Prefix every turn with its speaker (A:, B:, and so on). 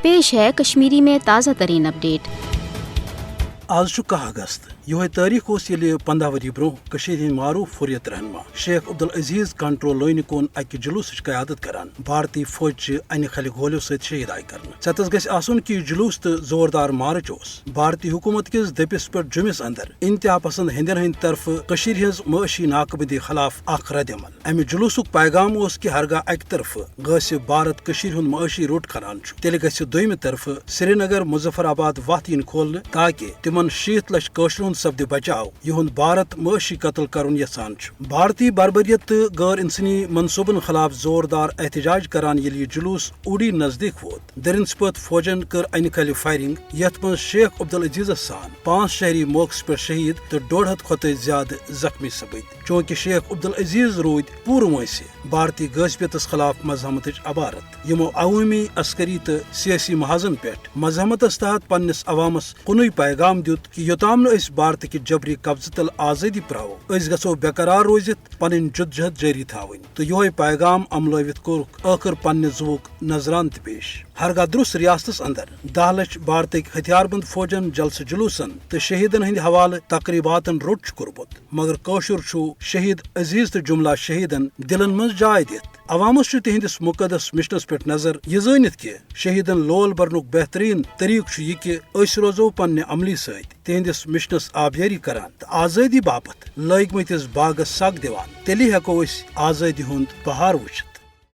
A: پیش ہے کشمیری میں تازہ ترین اپڈیٹ۔
B: آز 10 اگست یہ تاریخ اس یل 15 ؤری برو ہند معروف حریت رہنما شیخ عبد العزیز کنٹرول لٲنہِ کُن اکہ جلوسٕچ قیادت کران بھارتی فوج چہ انہ خلہ گولیو ست شہید آئی کرنے ستس گژھِ آسن کہ جلوس تو زوردار مارچ اس بھارتی حکومت کس دپس پہ جمس اندر انتہا پسند ہندین ہند طرف ہز معاشی ناکبندی خلاف اخ رد عمل امہ جلوسک پیغام اس کہ ہرگاہ اکہ طرف غاصب بھارت ہند معاشی روٹ کھنان تیل گژھِ دویمہ طرف سری نگر مظفر آباد وتھ ین کھولنہ تاکہ تمن 60 لچھ کٲشر ہند سپدِ بچاؤ یہند بھارت معاشی قتل کرن یژھان بھارتی بربریت تو غیر انسانی منصوبن خلاف زوردار احتجاج کران یل یہ جلوس اوڑی نزدیک ووت درنسپت فوجن کر انہ کھلہ فائرنگ یتھ من شیخ عبد العزیز سان 5 شہری موقع پہ شہید تو 150 کھت زیادہ زخمی سپد چونکہ شیخ عبد العزیز رود پور وانسہ بھارتی غاصبیتس خلاف مزاحمت عبارت یمو عوامی عسکری تو سیاسی محاذن پہ مزاحمتس تحت پنس عوامس کنوئی پیغام دیت کہ یوتام نس بھارت کہ جبری قبضہ تل آزادی پراو اس گھو برقرار روزت پن جدوجہد جاری تھاون تو یہ پیغام عملوت کورک آخر پنہ زوک نظران پیش ہرگاہ درست ریاستس اندر 10 لچھ بھارتک ہتھیار بند فوجن جلسہ جلوسن تو شہیدن ہند حوالہ تقریباتن روٹ کورمت مگر کوشر شہید عزیز تو جملہ شہیدن دلن من جائے دت عوامس تہندس مقدس مشنس پہ نظر یہ زانت کہ شہیدن لول برنک بہترین طریقہ یہ کہ اس روزو پنہ عملی ست تہندس مشنس آبیاری کران تو آزادی باپت لگمتس باغس سگ دیوان تیلی ہیکو اس آزادی ہند بہار وچھت۔